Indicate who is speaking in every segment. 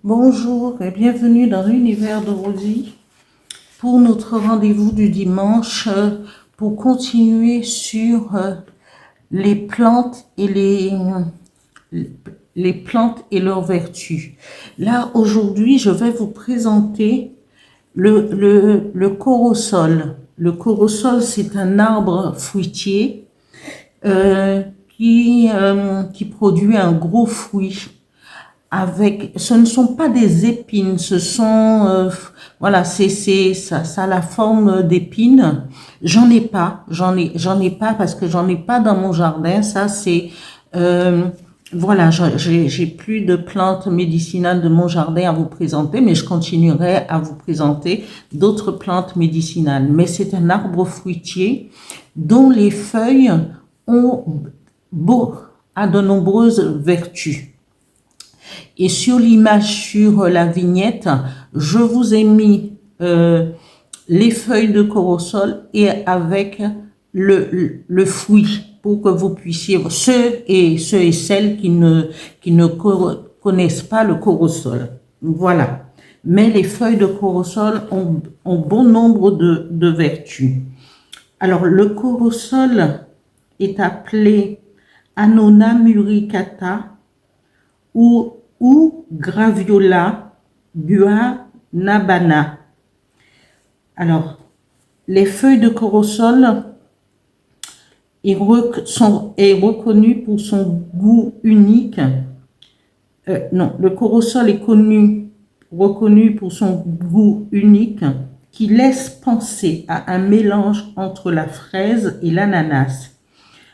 Speaker 1: Bonjour et bienvenue dans l'univers de Rosie pour notre rendez-vous du dimanche pour continuer sur les plantes et les plantes et leurs vertus. Là, aujourd'hui, je vais vous présenter le corosol. Le corosol, c'est un arbre fruitier qui produit un gros fruit. Ce ne sont pas des épines, ce sont, voilà, ça a la forme d'épines. J'en ai pas parce que j'en ai pas dans mon jardin. Ça, voilà, j'ai plus de plantes médicinales de mon jardin à vous présenter, mais je continuerai à vous présenter d'autres plantes médicinales. Mais c'est un arbre fruitier dont les feuilles ont à de nombreuses vertus. Et sur l'image sur la vignette, je vous ai mis les feuilles de corosol et avec le fruit pour que vous puissiez, ceux et celles qui ne connaissent pas le corosol. Voilà. Mais les feuilles de corosol ont bon nombre de vertus. Alors, le corosol est appelé Annona muricata ou Graviola guanabana. Alors, les feuilles de corosol est reconnu pour son goût unique. Non, le corosol est reconnu pour son goût unique qui laisse penser à un mélange entre la fraise et l'ananas.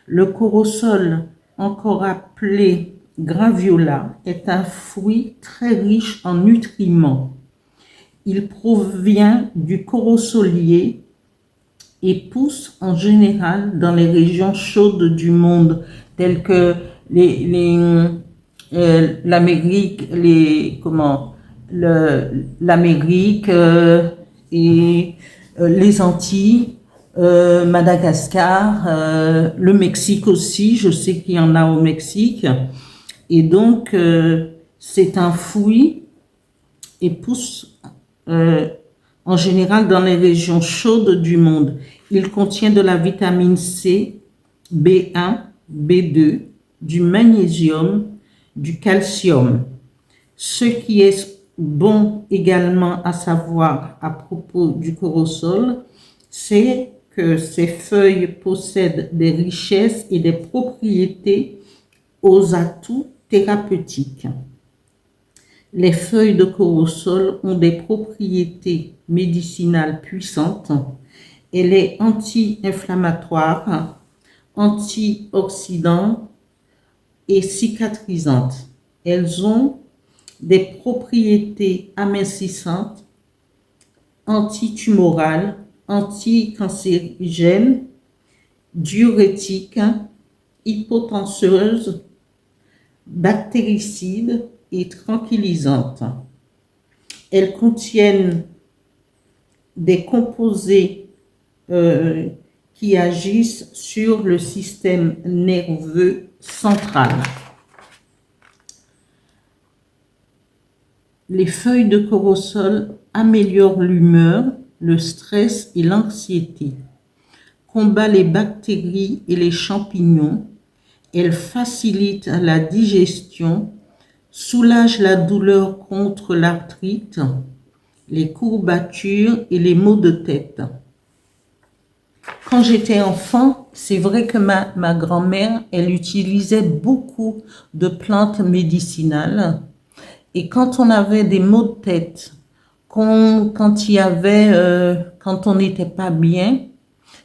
Speaker 1: Le corosol, encore appelé Graviola, est un fruit très riche en nutriments. Il provient du corosolier et pousse en général dans les régions chaudes du monde, telles que l'Amérique, l'Amérique et les Antilles, Madagascar, le Mexique aussi, je sais qu'il y en a au Mexique. Et donc, c'est un fruit et pousse en général dans les régions chaudes du monde. Il contient de la vitamine C, B1, B2, du magnésium, du calcium. Ce qui est bon également à savoir à propos du corosol, c'est que ses feuilles possèdent des richesses et des propriétés aux atouts thérapeutiques. Les feuilles de corosol ont des propriétés médicinales puissantes. Elle est anti-inflammatoire, antioxydante et cicatrisante. Elles ont des propriétés amincissantes, antitumorales, anticancérigènes, diurétiques, hypotenseuses, bactéricides et tranquillisantes. Elles contiennent des composés qui agissent sur le système nerveux central. Les feuilles de corosol améliorent l'humeur, le stress et l'anxiété, combattent les bactéries et les champignons. Elle facilite la digestion, soulage la douleur contre l'arthrite, les courbatures et les maux de tête. Quand j'étais enfant, c'est vrai que ma grand-mère, elle utilisait beaucoup de plantes médicinales. Et quand on avait des maux de tête, quand on n'était pas bien,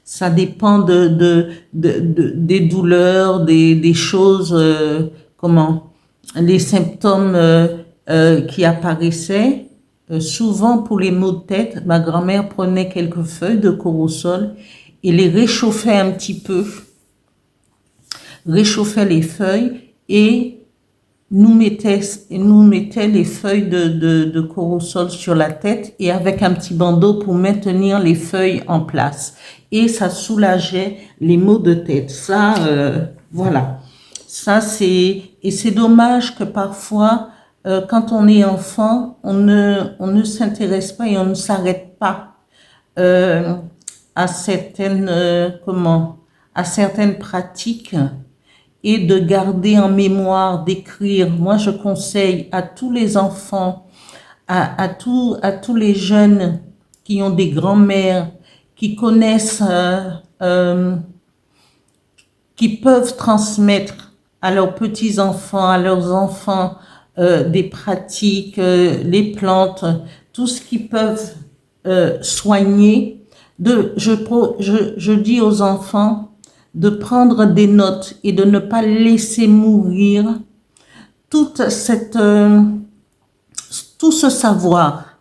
Speaker 1: ça dépend des douleurs, des choses, les symptômes qui apparaissaient. Souvent, pour les maux de tête, ma grand-mère prenait quelques feuilles de corosol et les réchauffait un petit peu, réchauffait les feuilles et nous mettait les feuilles de corosol sur la tête et avec un petit bandeau pour maintenir les feuilles en place. Et ça soulageait les maux de tête. Ça, voilà. Ça, c'est Et c'est dommage que parfois, quand on est enfant, on ne s'intéresse pas et on ne s'arrête pas euh, à certaines, à certaines pratiques et de garder en mémoire, d'écrire. Moi, je conseille à tous les enfants, à tous les jeunes qui ont des grands-mères, qui connaissent, qui peuvent transmettre à leurs petits-enfants, à leurs enfants, des pratiques, les plantes, tout ce qu'ils peuvent soigner. Je dis aux enfants de prendre des notes et de ne pas laisser mourir toute tout ce savoir,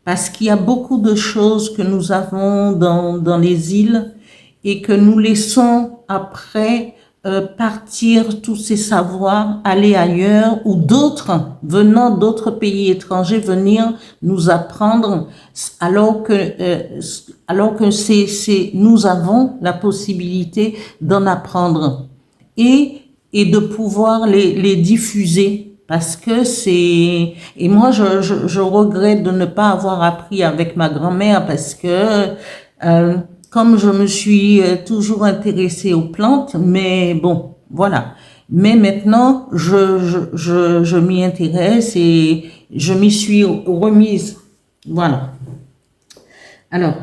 Speaker 1: parce qu'il y a beaucoup de choses que nous avons dans les îles et que nous laissons après partir tous ces savoirs, aller ailleurs, ou d'autres, venant d'autres pays étrangers, venir nous apprendre, alors que nous avons la possibilité d'en apprendre et de pouvoir les diffuser. Parce que et moi je regrette de ne pas avoir appris avec ma grand-mère parce que comme je me suis toujours intéressée aux plantes, mais bon, voilà. Mais maintenant, je m'y intéresse et je m'y suis remise. Voilà. Alors,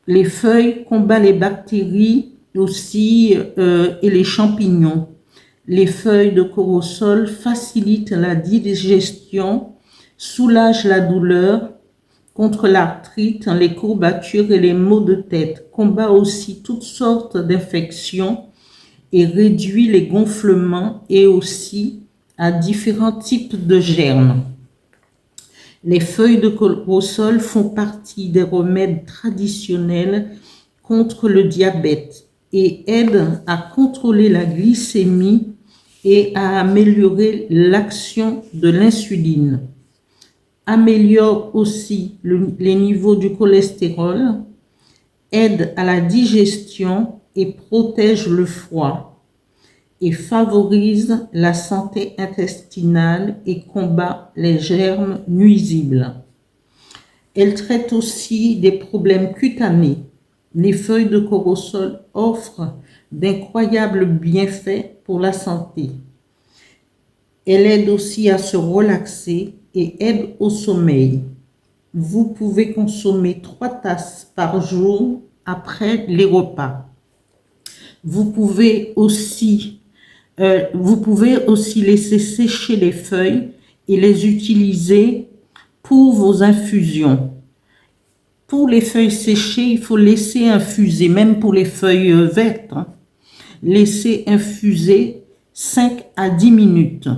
Speaker 1: les feuilles combattent les bactéries aussi et les champignons. Les feuilles de corosol facilitent la digestion, soulagent la douleur, contre l'arthrite, les courbatures et les maux de tête, combat aussi toutes sortes d'infections et réduit les gonflements et aussi à différents types de germes. Les feuilles de corosol font partie des remèdes traditionnels contre le diabète et aident à contrôler la glycémie et à améliorer l'action de l'insuline. Améliore aussi les niveaux du cholestérol, aide à la digestion et protège le froid et favorise la santé intestinale et combat les germes nuisibles. Elle traite aussi des problèmes cutanés. Les feuilles de corosol offrent d'incroyables bienfaits pour la santé. Elle aide aussi à se relaxer et aide au sommeil. Vous pouvez consommer 3 tasses par jour après les repas. Vous pouvez aussi laisser sécher les feuilles et les utiliser pour vos infusions. Pour les feuilles séchées, il faut laisser infuser, même pour les feuilles vertes, laisser infuser 5 à 10 minutes.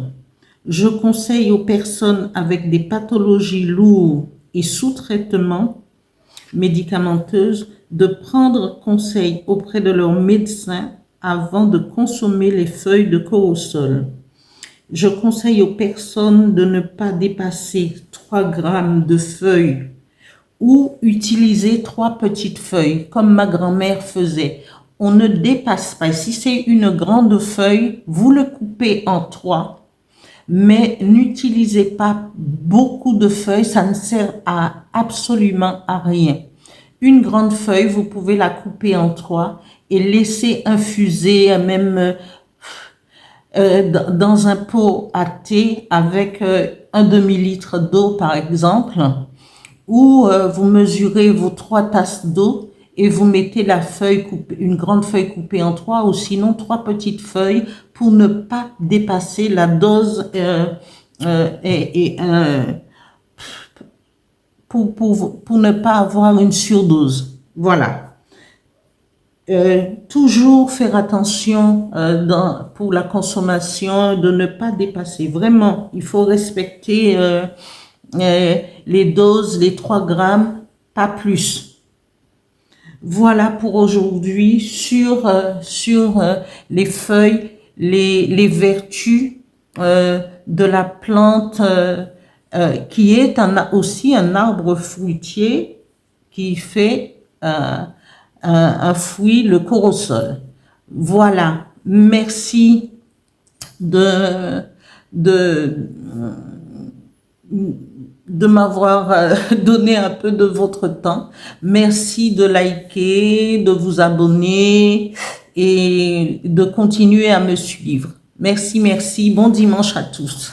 Speaker 1: Je conseille aux personnes avec des pathologies lourdes et sous traitement médicamenteuse de prendre conseil auprès de leur médecin avant de consommer les feuilles de corosol. Je conseille aux personnes de ne pas dépasser 3 grammes de feuilles ou utiliser 3 petites feuilles comme ma grand-mère faisait. On ne dépasse pas. Si c'est une grande feuille, vous le coupez en 3. Mais n'utilisez pas beaucoup de feuilles, ça ne sert absolument à rien. Une grande feuille, vous pouvez la couper en 3 et laisser infuser même dans un pot à thé avec un demi-litre d'eau par exemple, ou vous mesurez vos 3 tasses d'eau et vous mettez la feuille coupée, une grande feuille coupée en 3 ou sinon 3 petites feuilles pour ne pas dépasser la dose pour ne pas avoir une surdose. Voilà. Toujours faire attention pour la consommation, de ne pas dépasser. Vraiment, il faut respecter les doses, les 3 grammes, pas plus. Voilà pour aujourd'hui sur les feuilles, les vertus de la plante qui est aussi un arbre fruitier qui fait un fruit, le corosol. Voilà, merci de, de, de m'avoir donné un peu de votre temps. Merci de liker, de vous abonner et de continuer à me suivre. Merci, merci. Bon dimanche à tous.